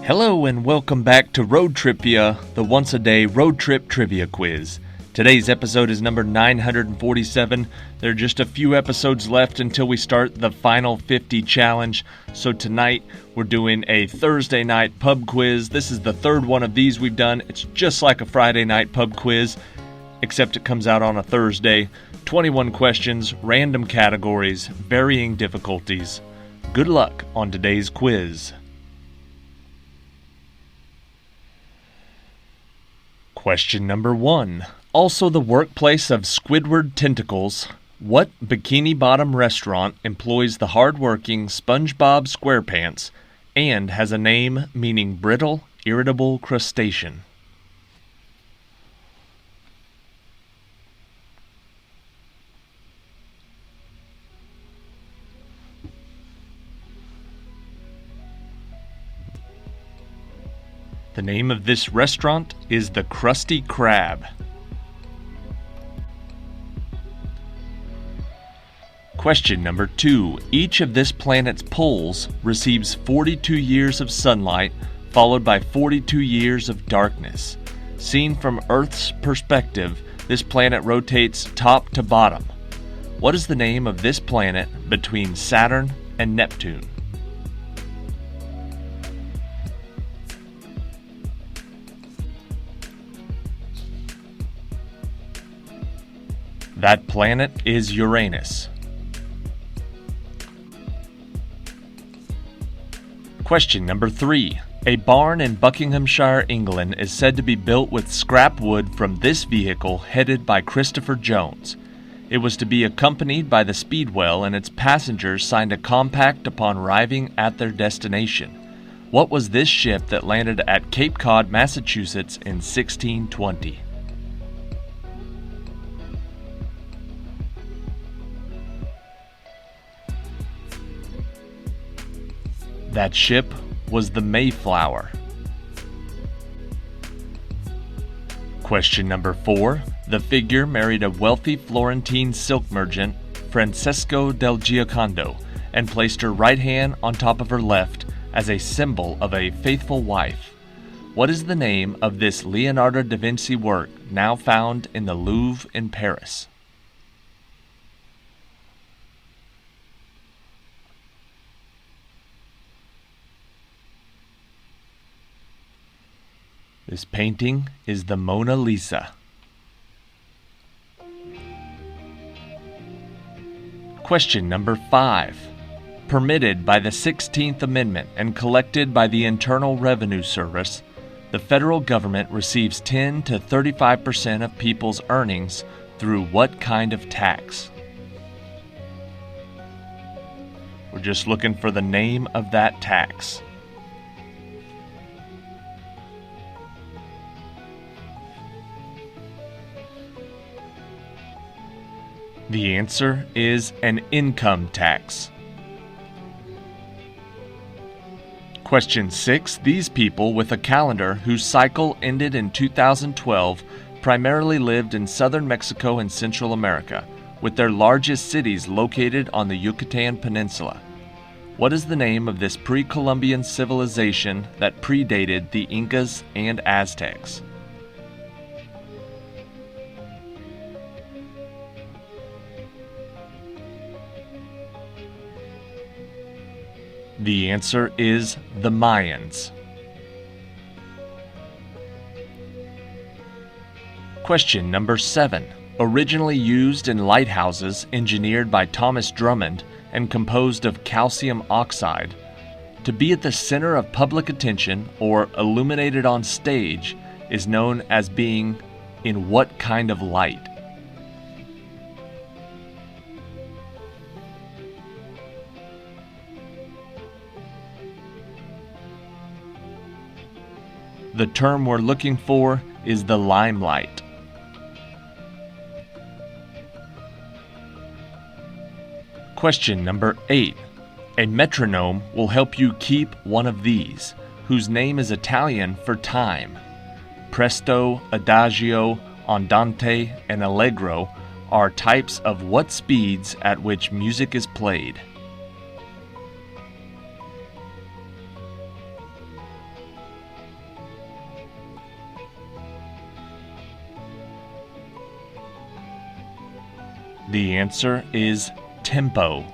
Hello and welcome back to Road TRIpVIA, the once-a-day road trip trivia quiz. Today's episode is number 947. There are just a few episodes left until we start the final 50 challenge. So tonight we're doing a Thursday night pub quiz. This is the third one of these we've done. It's just like a Friday night pub quiz, except it comes out on a Thursday. 21 questions, random categories, varying difficulties. Good luck on today's quiz. Question number 1. Also the workplace of Squidward Tentacles, what Bikini Bottom restaurant employs the hard-working SpongeBob SquarePants and has a name meaning brittle, irritable crustacean? The name of this restaurant is the Krusty Krab. Question number 2. Each of this planet's poles receives 42 years of sunlight, followed by 42 years of darkness. Seen from Earth's perspective, this planet rotates top to bottom. What is the name of this planet between Saturn and Neptune? That planet is Uranus. Question number 3. A barn in Buckinghamshire, England is said to be built with scrap wood from this vehicle headed by Christopher Jones. It was to be accompanied by the Speedwell, and its passengers signed a compact upon arriving at their destination. What was this ship that landed at Cape Cod, Massachusetts in 1620? That ship was the Mayflower. Question number 4. The figure married a wealthy Florentine silk merchant, Francesco del Giocondo, and placed her right hand on top of her left as a symbol of a faithful wife. What is the name of this Leonardo da Vinci work now found in the Louvre in Paris? This painting is the Mona Lisa. Question number 5. Permitted by the 16th Amendment and collected by the Internal Revenue Service, the federal government receives 10 to 35% of people's earnings through what kind of tax? We're just looking for the name of that tax. The answer is an income tax. Question 6. These people with a calendar whose cycle ended in 2012 primarily lived in southern Mexico and Central America, with their largest cities located on the Yucatan Peninsula. What is the name of this pre-Columbian civilization that predated the Incas and Aztecs? The answer is the Mayans. Question number 7. Originally used in lighthouses engineered by Thomas Drummond and composed of calcium oxide, to be at the center of public attention or illuminated on stage is known as being in what kind of light? The term we're looking for is the limelight. Question number 8. A metronome will help you keep one of these, whose name is Italian for time. Presto, adagio, andante, and allegro are types of what speeds at which music is played? The answer is tempo.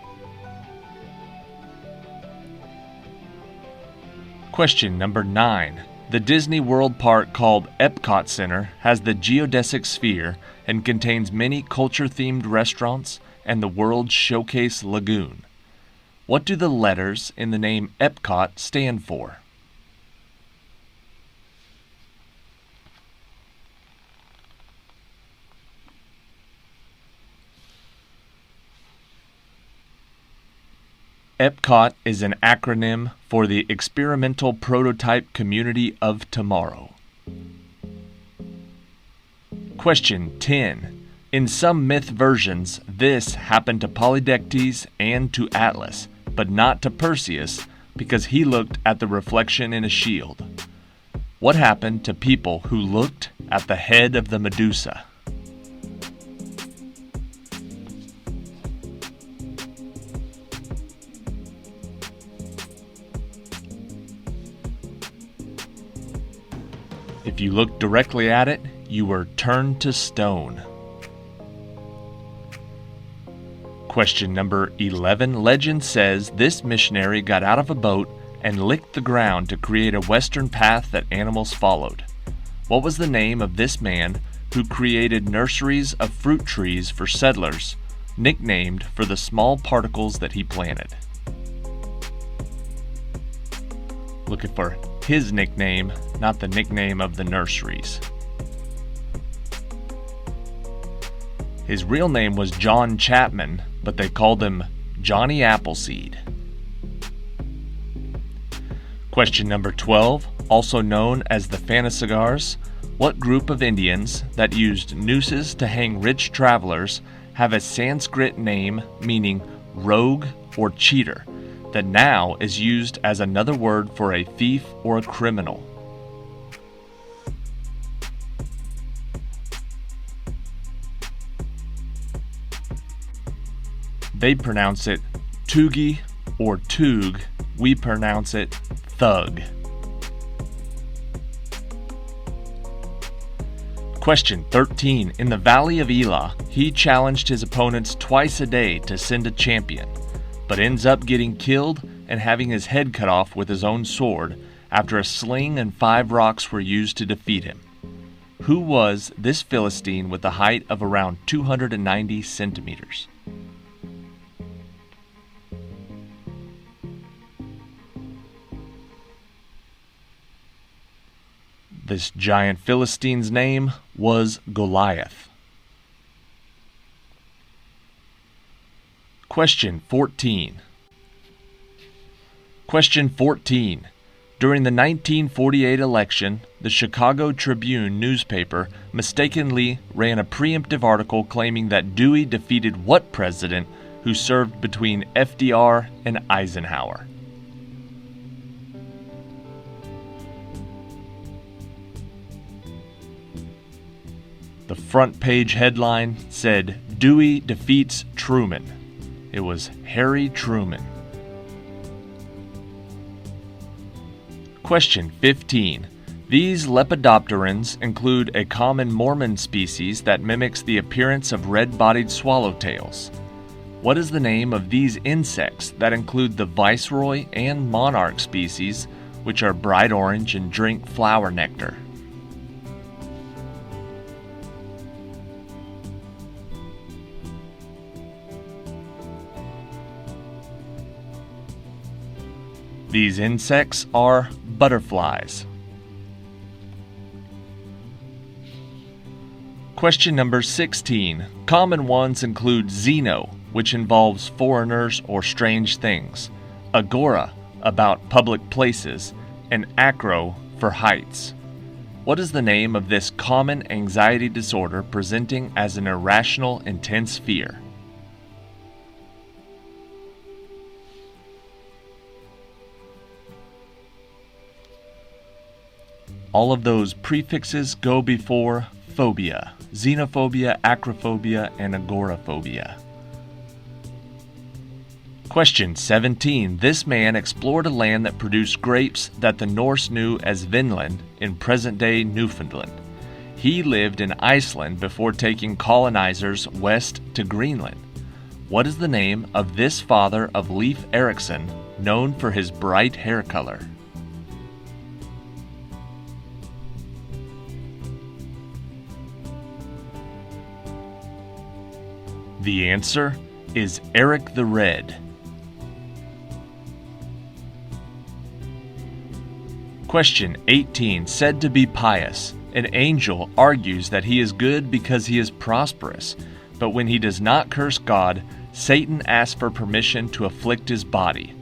Question number 9. The Disney World park called Epcot Center has the geodesic sphere and contains many culture-themed restaurants and the World Showcase Lagoon. What do the letters in the name Epcot stand for? EPCOT is an acronym for the Experimental Prototype Community of Tomorrow. Question 10. In some myth versions, this happened to Polydectes and to Atlas, but not to Perseus because he looked at the reflection in a shield. What happened to people who looked at the head of the Medusa? If you looked directly at it, you were turned to stone. Question number 11. Legend says this missionary got out of a boat and licked the ground to create a western path that animals followed. What was the name of this man who created nurseries of fruit trees for settlers, nicknamed for the small particles that he planted? Looking for his nickname, not the nickname of the nurseries. His real name was John Chapman, but they called him Johnny Appleseed. Question number 12, also known as the Fantasagars. What group of Indians that used nooses to hang rich travelers have a Sanskrit name meaning rogue or cheater that now is used as another word for a thief or a criminal? They pronounce it Tugi or Tug. We pronounce it Thug. Question 13. In the Valley of Elah, he challenged his opponents twice a day to send a champion, but ends up getting killed and having his head cut off with his own sword after a sling and 5 rocks were used to defeat him. Who was this Philistine with a height of around 290 centimeters? This giant Philistine's name was Goliath. Question 14. Question 14. During the 1948 election, the Chicago Tribune newspaper mistakenly ran a preemptive article claiming that Dewey defeated what president who served between FDR and Eisenhower? The front page headline said, Dewey defeats Truman. It was Harry Truman. Question 15. These lepidopterans include a common Mormon species that mimics the appearance of red-bodied swallowtails. What is the name of these insects that include the viceroy and monarch species, which are bright orange and drink flower nectar? These insects are butterflies. Question number 16. Common ones include xeno, which involves foreigners or strange things, agora, about public places, and acro, for heights. What is the name of this common anxiety disorder presenting as an irrational, intense fear? All of those prefixes go before phobia: xenophobia, acrophobia, and agoraphobia. Question 17. This man explored a land that produced grapes that the Norse knew as Vinland in present-day Newfoundland. He lived in Iceland before taking colonizers west to Greenland. What is the name of this father of Leif Erikson, known for his bright hair color? The answer is Eric the Red. Question 18. Said to be pious, an angel argues that he is good because he is prosperous, but when he does not curse God, Satan asks for permission to afflict his body.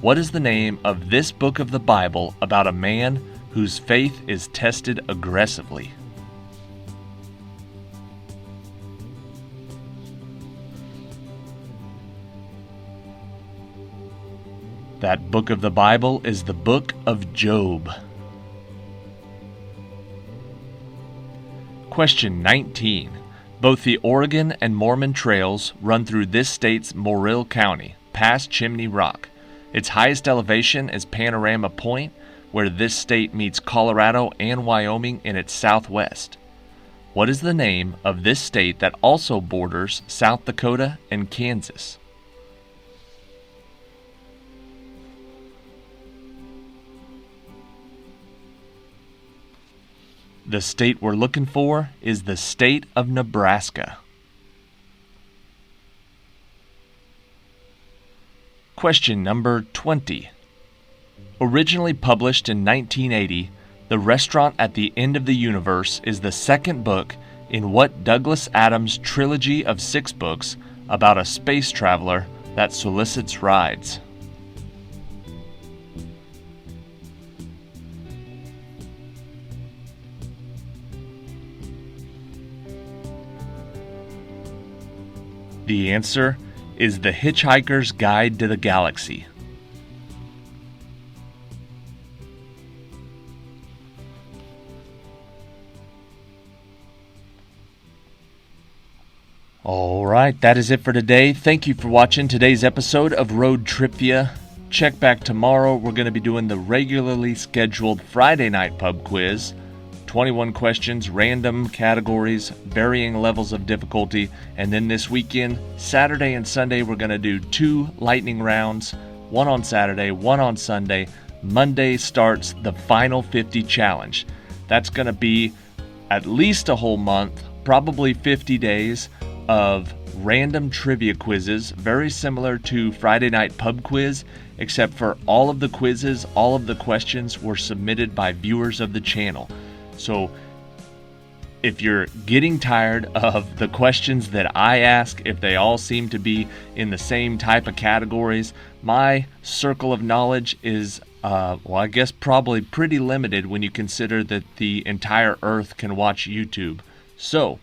What is the name of this book of the Bible about a man whose faith is tested aggressively? That book of the Bible is the book of Job. Question 19. Both the Oregon and Mormon trails run through this state's Morill County, past Chimney Rock. Its highest elevation is Panorama Point, where this state meets Colorado and Wyoming in its southwest. What is the name of this state that also borders South Dakota and Kansas? The state we're looking for is the state of Nebraska. Question number 20. Originally published in 1980, The Restaurant at the End of the Universe is the second book in what Douglas Adams' trilogy of 6 books about a space traveler that solicits rides? The answer is The Hitchhiker's Guide to the Galaxy. Alright, that is it for today. Thank you for watching today's episode of Road TRIpVIA. Check back tomorrow. We're going to be doing the regularly scheduled Friday night pub quiz. 21 questions, random categories, varying levels of difficulty, and then this weekend, Saturday and Sunday, we're going to do 2 lightning rounds, one on Saturday, one on Sunday. Monday starts the Final 50 Challenge. That's going to be at least a whole month, probably 50 days of random trivia quizzes, very similar to Friday Night Pub Quiz, except for all of the quizzes, all of the questions were submitted by viewers of the channel. So if you're getting tired of the questions that I ask, if they all seem to be in the same type of categories, my circle of knowledge is, I guess probably pretty limited when you consider that the entire earth can watch YouTube. So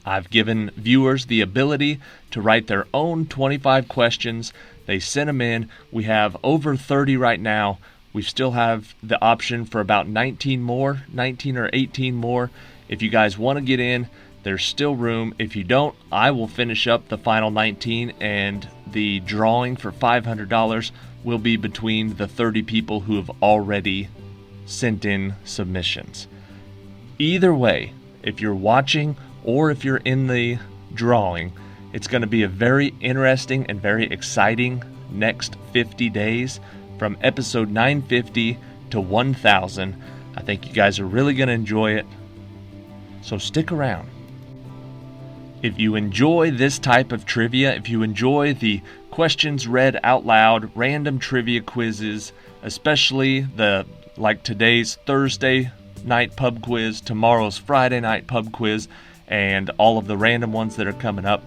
I've given viewers the ability to write their own 25 questions. They sent them in. We have over 30 right now. We still have the option for about 19 or 18 more. If you guys want to get in, there's still room. If you don't, I will finish up the final 19, and the drawing for $500 will be between the 30 people who have already sent in submissions. Either way, if you're watching or if you're in the drawing, it's going to be a very interesting and very exciting next 50 days. From episode 950 to 1000. I think you guys are really going to enjoy it. So stick around. If you enjoy this type of trivia, if you enjoy the questions read out loud, random trivia quizzes, especially like today's Thursday night pub quiz, tomorrow's Friday night pub quiz, and all of the random ones that are coming up,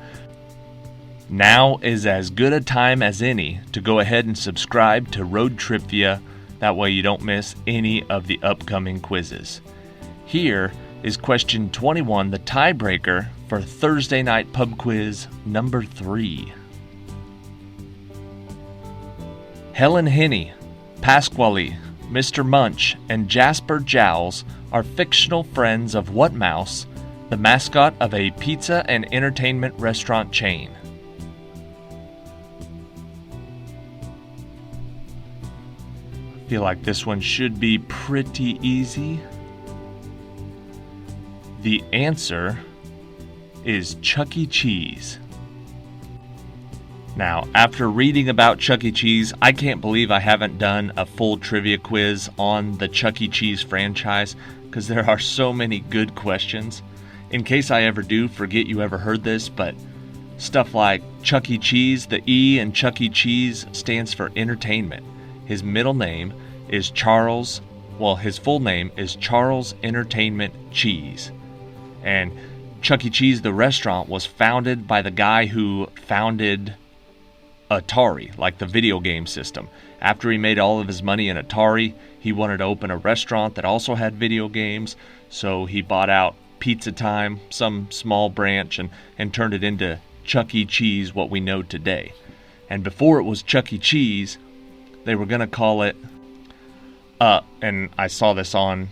now is as good a time as any to go ahead and subscribe to Road TRIpVIA. That way you don't miss any of the upcoming quizzes. Here is question 21, the tiebreaker for Thursday night pub quiz number 3. Helen Henny, Pasquale, Mr. Munch, and Jasper Jowls are fictional friends of what mouse, the mascot of a pizza and entertainment restaurant chain? I feel like this one should be pretty easy. The answer is Chuck E. Cheese. Now, after reading about Chuck E. Cheese, I can't believe I haven't done a full trivia quiz on the Chuck E. Cheese franchise, because there are so many good questions. In case I ever do, forget you ever heard this, but stuff like Chuck E. Cheese, the E in Chuck E. Cheese stands for entertainment. His middle name is his full name is Charles Entertainment Cheese. And Chuck E. Cheese, the restaurant, was founded by the guy who founded Atari, like the video game system. After he made all of his money in Atari, he wanted to open a restaurant that also had video games, so he bought out Pizza Time, some small branch, and turned it into Chuck E. Cheese, what we know today. And before it was Chuck E. Cheese, they were going to call it, and I saw this on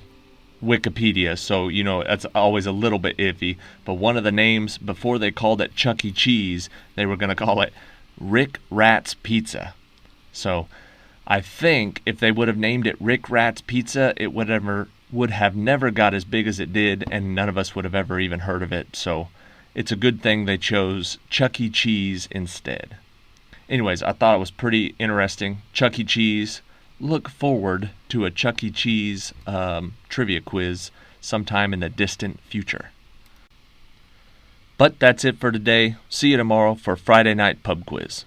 Wikipedia, so that's always a little bit iffy, but one of the names before they called it Chuck E. Cheese, they were going to call it Rick Rat's Pizza. So I think if they would have named it Rick Rat's Pizza, it would have never got as big as it did, and none of us would have ever even heard of it. So it's a good thing they chose Chuck E. Cheese instead. Anyways, I thought it was pretty interesting. Chuck E. Cheese. Look forward to a Chuck E. Cheese trivia quiz sometime in the distant future. But that's it for today. See you tomorrow for Friday Night Pub Quiz.